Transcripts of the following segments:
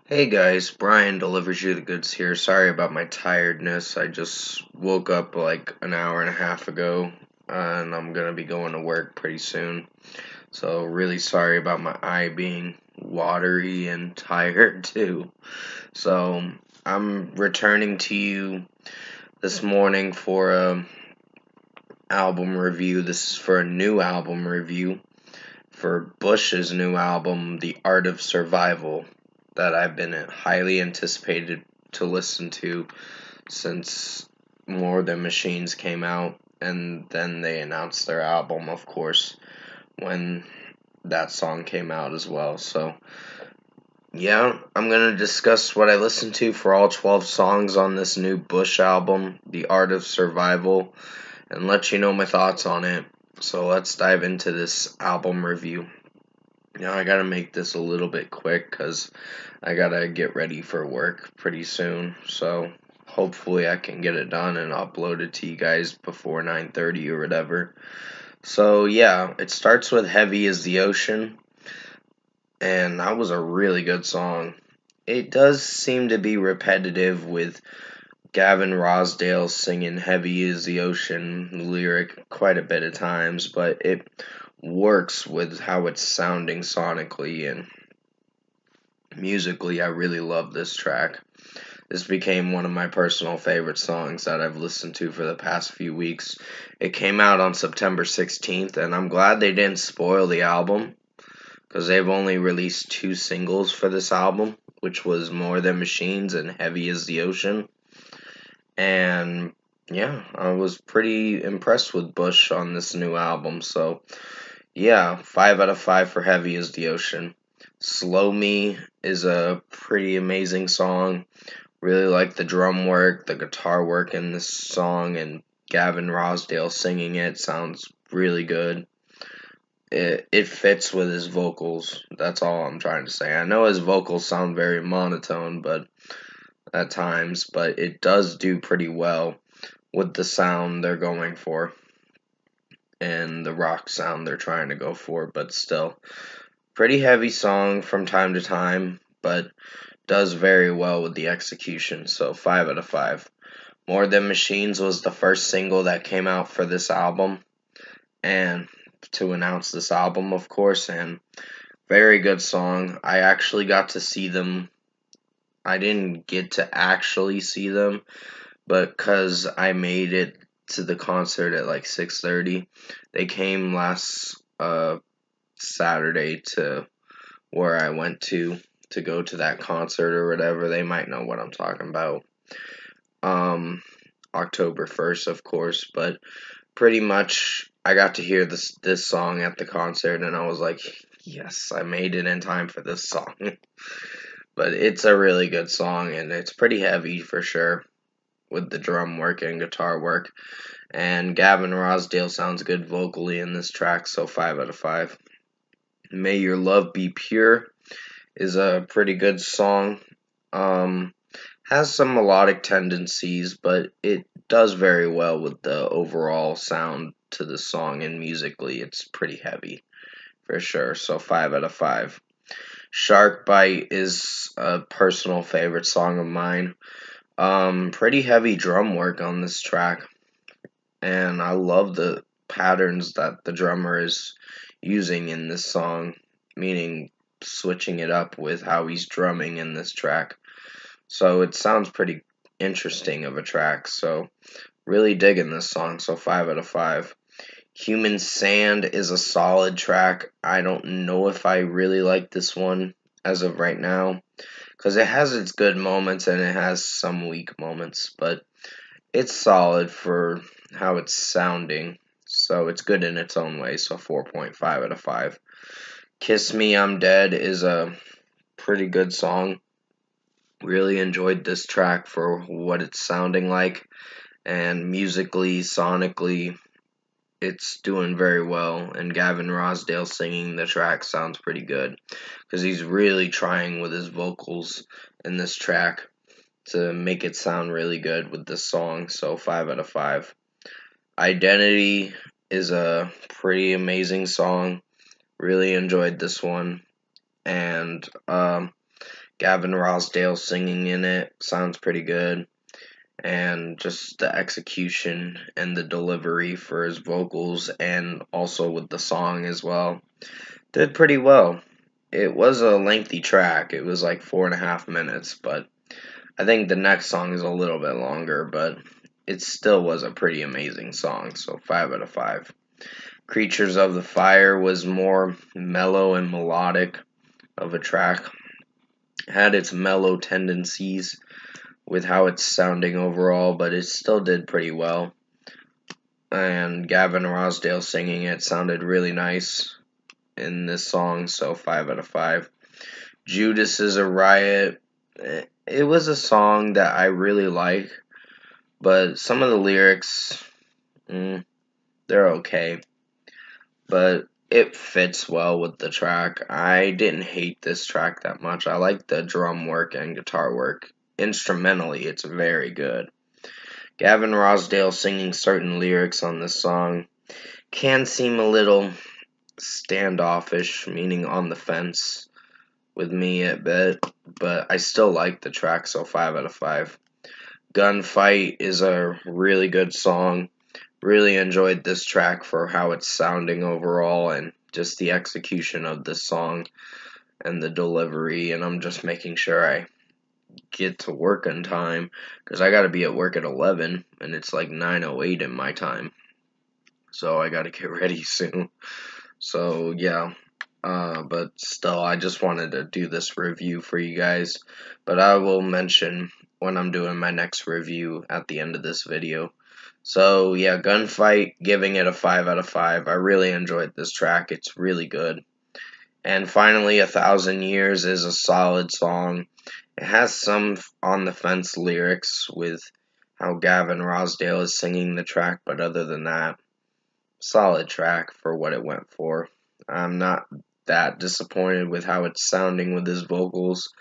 Hey guys, Brian delivers you the goods here. Sorry about my tiredness. I just woke up like an hour and a half ago, and I'm gonna be going to work pretty soon. So, really sorry about my eye being watery and tired too. So, I'm returning to you this morning for a album review. This is for a new album review for Bush's new album, The Art of Survival, that I've been highly anticipated to listen to since More Than Machines came out, and then they announced their album, of course, when that song came out as well. So, yeah, I'm going to discuss what I listened to for all 12 songs on this new Bush album, The Art of Survival, and let you know my thoughts on it. So let's dive into this album review. Now I gotta make this a little bit quick because I gotta get ready for work pretty soon. So hopefully I can get it done and upload it to you guys before 9:30 or whatever. So yeah, it starts with Heavy as the Ocean, and that was a really good song. It does seem to be repetitive with Gavin Rossdale singing Heavy as the Ocean lyric quite a bit of times, but it works with how it's sounding sonically and musically. I really love this track. This became one of my personal favorite songs that I've listened to for the past few weeks. It came out on September 16th, and I'm glad they didn't spoil the album because they've only released two singles for this album, which was More Than Machines and Heavy as the Ocean. And yeah, I was pretty impressed with Bush on this new album. So yeah, 5 out of 5 for Heavy as the Ocean. Slow Me is a pretty amazing song. Really like the drum work, the guitar work in this song, and Gavin Rossdale singing it sounds really good. It fits with his vocals. That's all I'm trying to say. I know his vocals sound very monotone, but at times, but it does do pretty well with the sound they're going for and the rock sound they're trying to go for, but still pretty heavy song from time to time, but does very well with the execution, so 5 out of 5. More Than Machines was the first single that came out for this album, and to announce this album, of course, and very good song. I actually got to see them. I didn't get to actually see them, but because I made it to the concert at like 6:30, they came last Saturday to where I went to go to that concert or whatever. They might know what I'm talking about. Um, October 1st, of course, but pretty much I got to hear this song at the concert, and I was like, yes, I made it in time for this song. But it's a really good song, and it's pretty heavy for sure with the drum work and guitar work. And Gavin Rossdale sounds good vocally in this track, so 5 out of 5. May Your Love Be Pure is a pretty good song. Has some melodic tendencies, but it does very well with the overall sound to the song, and musically it's pretty heavy for sure, so 5 out of 5. Shark Bite is a personal favorite song of mine. Pretty heavy drum work on this track, and I love the patterns that the drummer is using in this song, meaning switching it up with how he's drumming in this track. So it sounds pretty interesting of a track. So really digging this song. So 5 out of 5. Human Sand is a solid track. I don't know if I really like this one as of right now, because it has its good moments and it has some weak moments, but it's solid for how it's sounding. So it's good in its own way. So 4.5 out of 5. Kiss Me, I'm Dead is a pretty good song. Really enjoyed this track for what it's sounding like, and musically, sonically, it's doing very well. And Gavin Rossdale singing the track sounds pretty good because he's really trying with his vocals in this track to make it sound really good with this song. So 5 out of 5. Identity is a pretty amazing song. Really enjoyed this one, and Gavin Rossdale singing in it sounds pretty good. And just the execution and the delivery for his vocals and also with the song as well did pretty well. It was a lengthy track. It was like 4.5 minutes, but I think the next song is a little bit longer, but it still was a pretty amazing song, so 5 out of 5. Creatures of the Fire was more mellow and melodic of a track. It had its mellow tendencies with how it's sounding overall, but it still did pretty well. And Gavin Rossdale singing it sounded really nice in this song, so 5 out of 5. Judas Is a Riot. It was a song that I really like, but some of the lyrics, they're okay. But it fits well with the track. I didn't hate this track that much. I like the drum work and guitar work. Instrumentally, it's very good. Gavin Rossdale singing certain lyrics on this song can seem a little standoffish, meaning on the fence with me a bit, but I still like the track, so 5 out of 5. Gunfight is a really good song. Really enjoyed this track for how it's sounding overall and just the execution of this song and the delivery, and I'm just making sure I get to work on time because I gotta be at work at 11 and it's like 9:08 in my time, so I gotta get ready soon. So yeah, but still, I just wanted to do this review for you guys, but I will mention when I'm doing my next review at the end of this video. So yeah, Gunfight, giving it a 5 out of 5. I really enjoyed this track. It's really good. And finally, 1,000 Years is a solid song. It has some on the fence lyrics with how Gavin Rossdale is singing the track, but other than that, solid track for what it went for. I'm not that disappointed with how it's sounding with his vocals,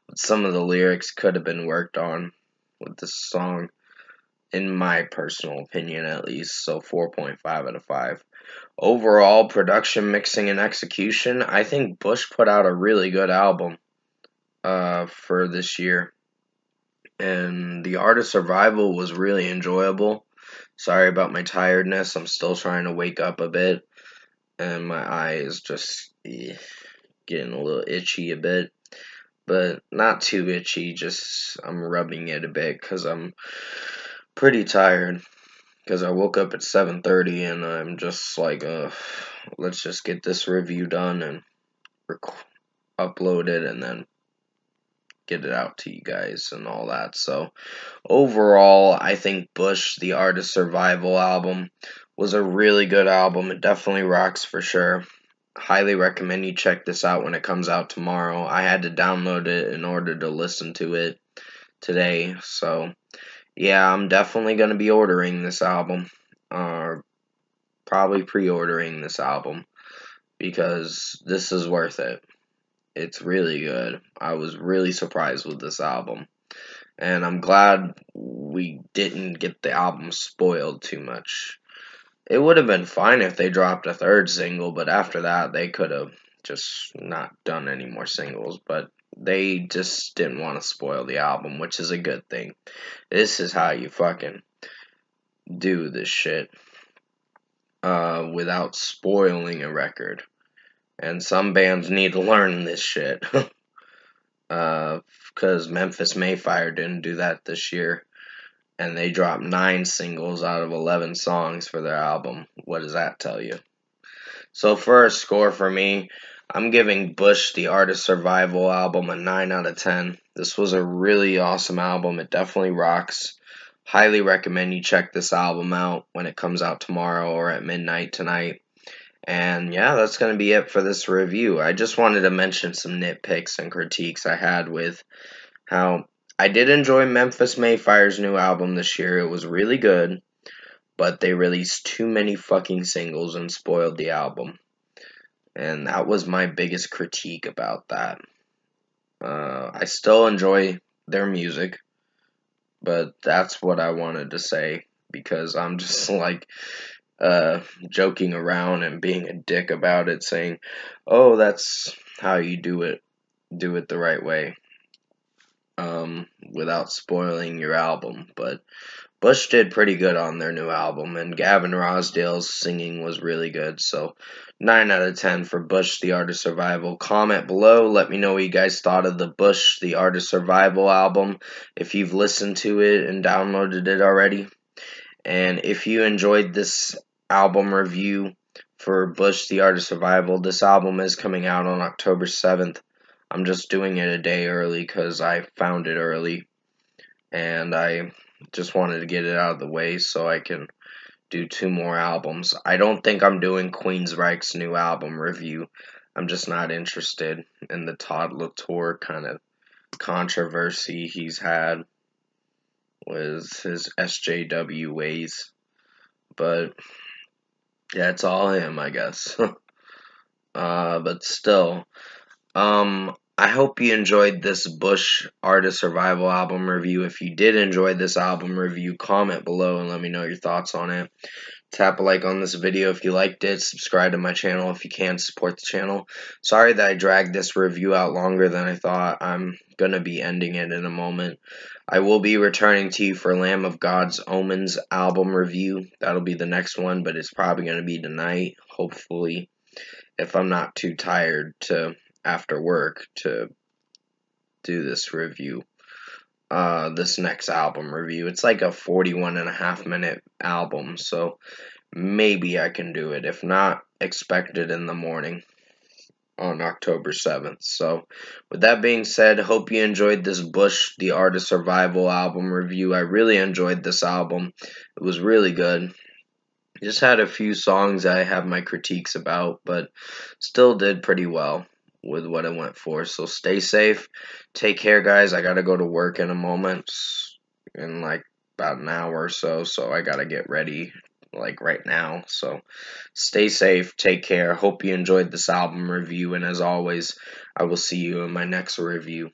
but some of the lyrics could have been worked on with this song, in my personal opinion at least, so 4.5 out of 5. Overall, production, mixing, and execution, I think Bush put out a really good album for this year. And The Art of Survival was really enjoyable. Sorry about my tiredness. I'm still trying to wake up a bit. And my eye is just getting a little itchy a bit. But not too itchy, just I'm rubbing it a bit because I'm pretty tired. Because I woke up at 7:30 and I'm just like, let's just get this review done and upload it and then get it out to you guys and all that. So overall, I think Bush, The Art of Survival album, was a really good album. It definitely rocks for sure. Highly recommend you check this out when it comes out tomorrow. I had to download it in order to listen to it today. So yeah, I'm definitely going to be ordering this album. Probably pre-ordering this album because this is worth it. It's really good. I was really surprised with this album. And I'm glad we didn't get the album spoiled too much. It would have been fine if they dropped a third single, but after that they could have just not done any more singles. But they just didn't want to spoil the album, which is a good thing. This is how you fucking do this shit without spoiling a record. And some bands need to learn this shit. Because Memphis Mayfire didn't do that this year. And they dropped 9 singles out of 11 songs for their album. What does that tell you? So for a score for me, I'm giving Bush, The Art of Survival album, a 9 out of 10. This was a really awesome album. It definitely rocks. Highly recommend you check this album out when it comes out tomorrow or at midnight tonight. And yeah, that's going to be it for this review. I just wanted to mention some nitpicks and critiques I had with how I did enjoy Memphis Mayfire's new album this year. It was really good, but they released too many fucking singles and spoiled the album. And that was my biggest critique about that. I still enjoy their music, but that's what I wanted to say because I'm just like joking around and being a dick about it, saying, "Oh, that's how you do it the right way." without spoiling your album, but Bush did pretty good on their new album, and Gavin Rossdale's singing was really good, so 9 out of 10 for Bush, The Art of Survival. Comment below, let me know what you guys thought of the Bush, The Art of Survival album, if you've listened to it and downloaded it already. And if you enjoyed this album review for Bush, The Art of Survival, this album is coming out on October 7th. I'm just doing it a day early because I found it early, and I just wanted to get it out of the way so I can do 2 more albums. I don't think I'm doing Queensryche's new album review. I'm just not interested in the Todd Latour kind of controversy he's had with his SJW ways. But yeah, it's all him, I guess. But still, I hope you enjoyed this Bush Art of Survival album review. If you did enjoy this album review, comment below and let me know your thoughts on it. Tap a like on this video if you liked it. Subscribe to my channel if you can. Support the channel. Sorry that I dragged this review out longer than I thought. I'm going to be ending it in a moment. I will be returning to you for Lamb of God's Omens album review. That'll be the next one, but it's probably going to be tonight, hopefully, if I'm not too tired to after work to do this review. This next album review. It's like a 41.5-minute album, so maybe I can do it. If not, expect it in the morning on October 7th. So, with that being said, hope you enjoyed this Bush, The Art of Survival album review. I really enjoyed this album. It was really good. Just had a few songs I have my critiques about, but still did pretty well with what I went for. So stay safe. Take care, guys. I gotta go to work in a moment, in like about an hour or so. So I gotta get ready like right now. So stay safe. Take care. Hope you enjoyed this album review. And as always, I will see you in my next review.